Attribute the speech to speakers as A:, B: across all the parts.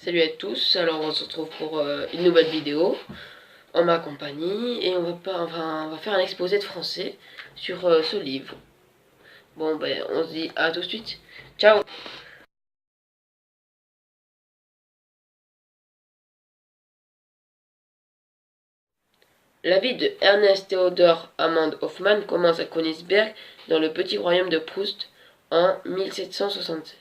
A: Salut à tous, alors on se retrouve pour une nouvelle vidéo en ma compagnie et on va faire un exposé de français sur ce livre. Bon ben on se dit à tout de suite, ciao. La vie de Ernest Theodor Amand Hoffmann commence à Königsberg dans le petit royaume de Proust en 1776.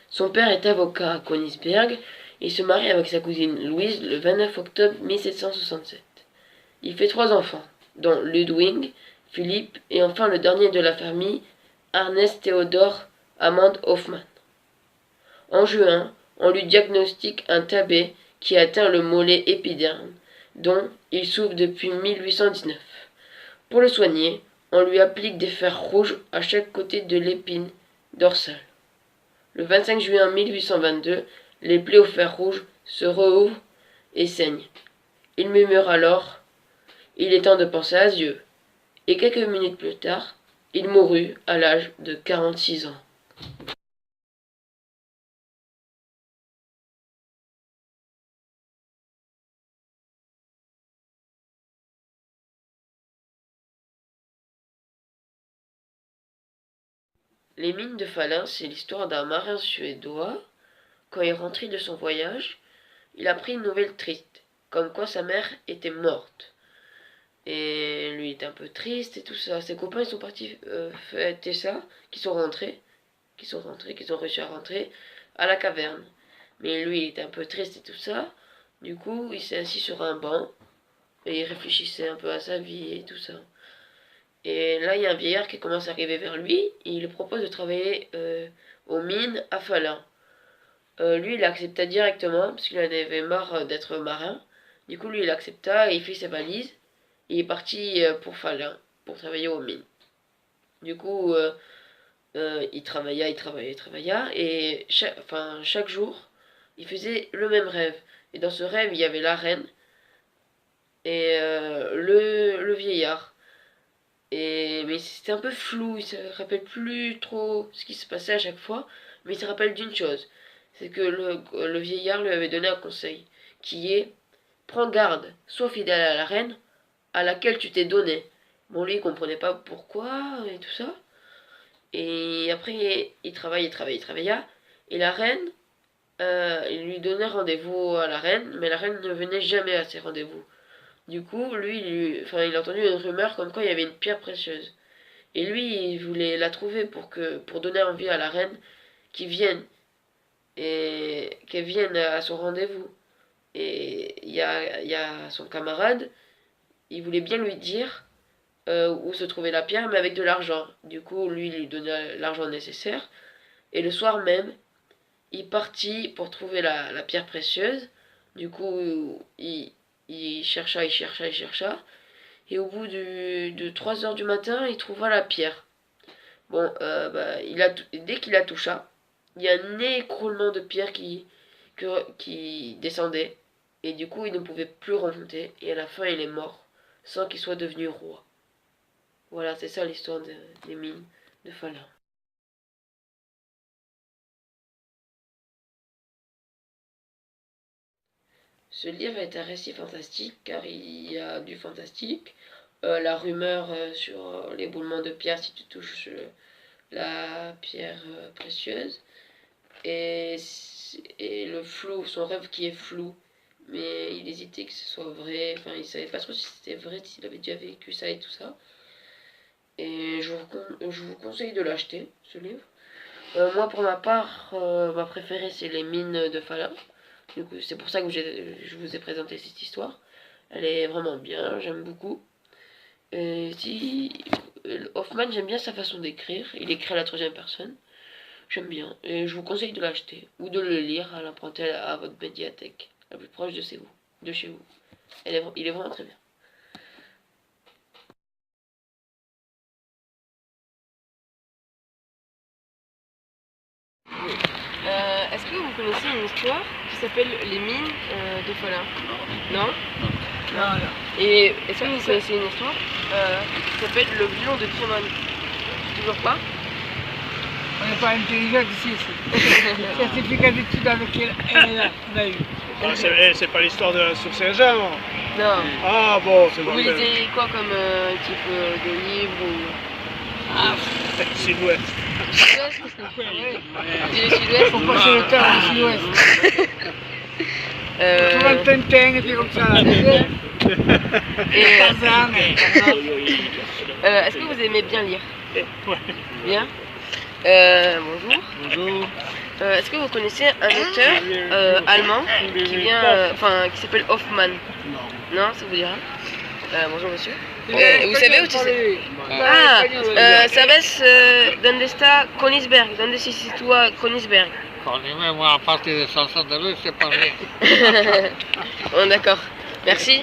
A: Son père est avocat à Königsberg et se marie avec sa cousine Louise le 29 octobre 1767. Il fait 3 enfants, dont Ludwig, Philippe et enfin le dernier de la famille, Ernest Theodor Amand Hoffmann. En juin, on lui diagnostique un TB qui atteint le mollet épiderme, dont il souffre depuis 1819. Pour le soigner, on lui applique des fers rouges à chaque côté de l'épine dorsale. Le 25 juin 1822, les plaies au fer rouge se rouvrent et saignent. Il murmure alors « Il est temps de penser à Dieu ». Et quelques minutes plus tard, il mourut à l'âge de 46 ans. Les mines de Fallin, c'est l'histoire d'un marin suédois. Quand il rentrait de son voyage, il apprit une nouvelle triste, comme quoi sa mère était morte. Et lui était un peu triste et tout ça. Ses copains ils sont partis fêter ça, qui ont réussi à rentrer à la caverne. Mais lui il était un peu triste et tout ça. Du coup, il s'est assis sur un banc et il réfléchissait un peu à sa vie et tout ça. Et là, il y a un vieillard qui commence à arriver vers lui et il lui propose de travailler aux mines à Fallin. Lui, il accepta directement parce qu'il en avait marre d'être marin. Du coup, lui, il accepta et il fait ses valises. Et il est parti pour Fallin, pour travailler aux mines. Du coup, il travailla. Et chaque jour, il faisait le même rêve. Et dans ce rêve, il y avait la reine et le vieillard. Mais c'était un peu flou, il se rappelle plus trop ce qui se passait à chaque fois, mais il se rappelle d'une chose, c'est que le vieillard lui avait donné un conseil, qui est « Prends garde, sois fidèle à la reine à laquelle tu t'es donné ». Bon, lui, il comprenait pas pourquoi et tout ça. Et après, il travailla, et la reine, il lui donnait rendez-vous à la reine, mais la reine ne venait jamais à ses rendez-vous. Du coup, il a entendu une rumeur comme quoi il y avait une pierre précieuse. Et lui, il voulait la trouver pour donner envie à la reine qu'il vienne et qu'elle vienne à son rendez-vous. Et il y a son camarade, il voulait bien lui dire où se trouvait la pierre, mais avec de l'argent. Du coup, lui, il lui donna l'argent nécessaire. Et le soir même, il partit pour trouver la pierre précieuse. Du coup, il chercha. Et au bout de 3 heures du matin, il trouva la pierre. Bon, dès qu'il la toucha, il y a un écroulement de pierre qui descendait. Et du coup, il ne pouvait plus remonter. Et à la fin, il est mort, sans qu'il soit devenu roi. Voilà, c'est ça l'histoire des mines de Fallin. Ce livre est un récit fantastique, car il y a du fantastique. La rumeur sur l'éboulement de pierre si tu touches la pierre précieuse. Et, et le flou, son rêve qui est flou. Mais il hésitait que ce soit vrai. Enfin, il savait pas trop si c'était vrai, s'il avait déjà vécu ça et tout ça. Et je vous conseille de l'acheter, ce livre. Moi, pour ma part, ma préférée, c'est Les mines de Fallin. Du coup, c'est pour ça que je vous ai présenté cette histoire. Elle est vraiment bien, j'aime beaucoup. Hoffmann, j'aime bien sa façon d'écrire. Il écrit à la troisième personne. J'aime bien. Et je vous conseille de l'acheter ou de le lire, à l'emprunter à votre médiathèque la plus proche de chez vous. Il est vraiment très bien. Est-ce que vous connaissez une histoire qui s'appelle Les mines de Fallin? Non. Non. Et est-ce que vous connaissez une histoire qui s'appelle Le violon de Kirman? Toujours pas?
B: On n'est pas intelligent ici. Certificat d'études avec elle, on a eu.
C: Ah, c'est pas l'histoire de la Source Saint-Jean.
A: Non.
C: Ah bon, c'est bon.
A: Vous lisez quoi comme type de livre ou...
C: Sud-Ouest.
A: Sud-Ouest?
B: Oui.
A: Du Sud-Ouest?
B: Faut passer le temps au Sud-Ouest. Souvent le Tintin et puis comme ça. Tarzan.
A: Est-ce que vous aimez bien lire?
C: Ouais.
A: Bien. Bonjour.
C: Bonjour.
A: Est-ce que vous connaissez un auteur allemand qui s'appelle Hoffmann? Non, ça vous dira? Bonjour monsieur. Vous savez où c'est? ¿Sabes dónde está Königsberg? ¿Dónde se sitúa Königsberg?
D: Moi, à partir des chansons de lui, c'est pas rien.
A: Bon, d'accord. Merci.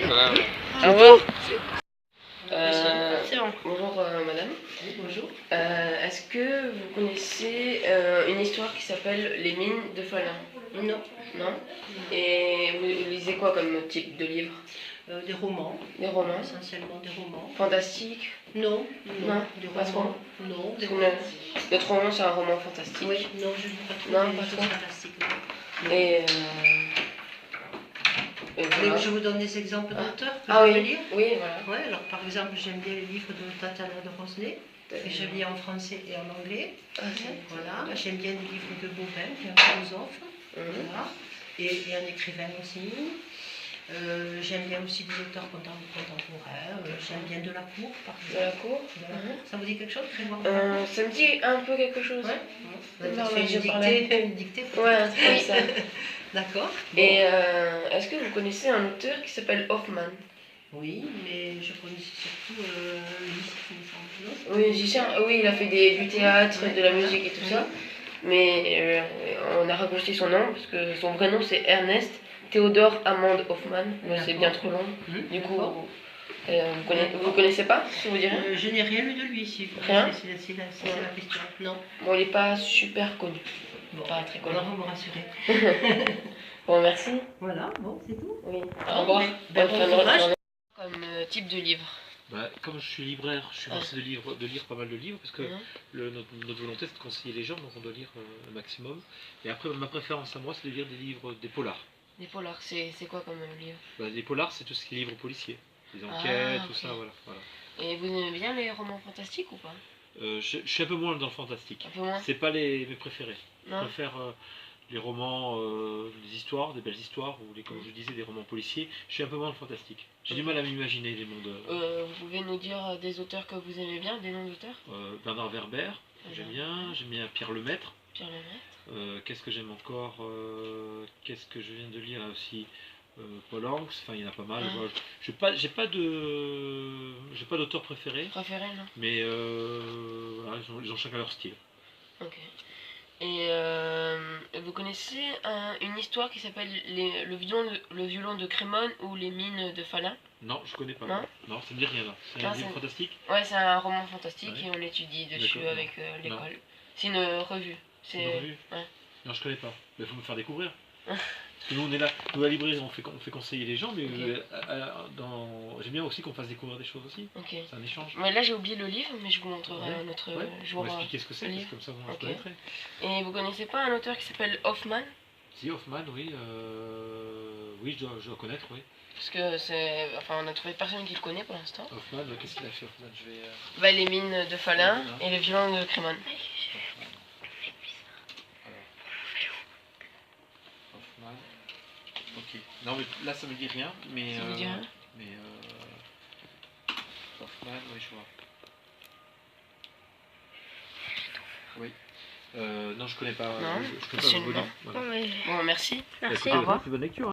A: Au revoir. Bonjour madame. Bonjour. Est-ce que vous connaissez une histoire qui s'appelle Les mines de Falun?
E: Non.
A: Non? Et vous lisez quoi comme type de livre?
E: Des romans.
A: Des romans?
E: Essentiellement des romans.
A: Fantastiques?
E: Non.
A: Non.
E: Des
A: Pas trop?
E: romans. Non. Des
A: Parce que notre roman c'est un roman fantastique.
E: Oui, non, je ne lis pas trop
A: Non,
E: des
A: pas
E: choses
A: trop.
E: fantastiques. Non.
A: Et voilà.
E: Je vous donne des exemples d'auteurs que
A: Ah
E: je vais
A: oui,
E: lire.
A: oui, voilà.
E: Ouais, alors par exemple, j'aime bien les livres de Tatiana de Rosnay, que je lis en français et en anglais. Voilà, j'aime bien les livres de Bobin, qui est un philosophe. Voilà. Et un écrivain aussi. J'aime bien aussi des auteurs contemporains. J'aime bien Delacour, par exemple.
A: Delacour.
E: Ça vous dit quelque chose, Grégoire?
A: Ça me dit un peu quelque chose.
E: Ouais.
A: Non,
E: Vous faites une dictée.
A: Ouais, c'est comme ça.
E: D'accord.
A: Et est-ce que vous connaissez un auteur qui s'appelle Hoffmann?
E: Oui, mais je connaissais surtout Liszt, il me semble.
A: Oui, musicien. Oui, il a fait du théâtre, de la musique et tout ça. Mais on a raccourci son nom parce que son vrai nom c'est Ernest Théodore Amand Hoffmann. Mais c'est bien trop long. Du coup, vous connaissez pas, si vous direz?
E: Je n'ai rien lu de lui, si
A: Rien?
E: c'est la question. Non.
A: Bon, il n'est pas super connu.
E: Bon,
A: Pas très connu.
E: alors vous me rassurez.
A: Bon, merci.
E: Voilà, bon, c'est tout.
A: Oui. Au revoir.
E: Ben,
A: Bonne
E: bon
A: fin de
E: courage.
A: journée. Comme type de livre.
F: Bah, comme je suis libraire, je suis forcé de lire pas mal de livres parce que notre volonté c'est de conseiller les gens, donc on doit lire un maximum. Et après, ma préférence à moi, c'est de lire des polars.
A: Des polars, c'est quoi comme livre?
F: Bah, les polars, c'est tout ce qui est livres policiers, les enquêtes, tout
A: ok.
F: ça, voilà.
A: Et vous aimez bien les romans fantastiques ou pas?
F: Je suis un peu moins dans le fantastique.
A: Un peu moins?
F: C'est pas mes préférés. Je
A: Non?
F: préfère les romans, des histoires, des belles histoires, ou comme je disais, des romans policiers. Je suis un peu moins dans le fantastique. J'ai du mal à m'imaginer les mondes.
A: Vous pouvez nous dire des auteurs que vous aimez bien, des noms d'auteurs?
F: Bernard Werber, j'aime bien Pierre Lemaître.
A: Pierre Lemaître.
F: Qu'est-ce que j'aime encore? Qu'est-ce que je viens de lire là aussi? Paul Hanks, enfin il y en a pas mal. Voilà. J'ai pas d'auteur préféré.
A: Préféré, non?
F: Mais voilà, ils ont chacun leur style.
A: Ok. Et vous connaissez une histoire qui s'appelle le violon de Crémone ou les mines de Falun?
F: Non, je connais pas.
A: Non,
F: non, ça me dit rien là. C'est un livre fantastique?
A: Ouais, c'est un roman fantastique
F: Ouais.
A: et on étudie dessus avec l'école. C'est une revue.
F: C'est une revue?
A: Ouais.
F: Non, je connais pas. Il faut me faire découvrir. Parce que nous on est là, nous à la librairie on fait conseiller les gens, mais j'aime bien aussi qu'on fasse découvrir des choses aussi.
A: Ok.
F: C'est un échange.
A: Ouais, là j'ai oublié le livre, mais je vous montrerai un autre jour.
F: On va expliquer ce que c'est, parce que comme ça je connaîtrai.
A: Et vous connaissez pas un auteur qui s'appelle Hoffmann?
F: Si, Hoffmann, oui. Oui, je dois connaître, oui.
A: Parce que c'est. Enfin, on a trouvé personne qui le connaît pour l'instant.
F: Hoffmann, qu'est-ce qu'il a fait Hoffmann?
A: Bah, les mines de Falun et le violon de Crémone.
F: Hoffmann. Ok. Non, mais là ça me dit rien, mais.
A: Ça vous dit rien?
F: Mais. Hoffmann, oui, je vois. Oui. Non, je connais pas.
A: Non,
F: je connais pas le volume. Voilà.
A: Bon, merci.
F: Merci.
A: Au revoir.
F: Bonne lecture.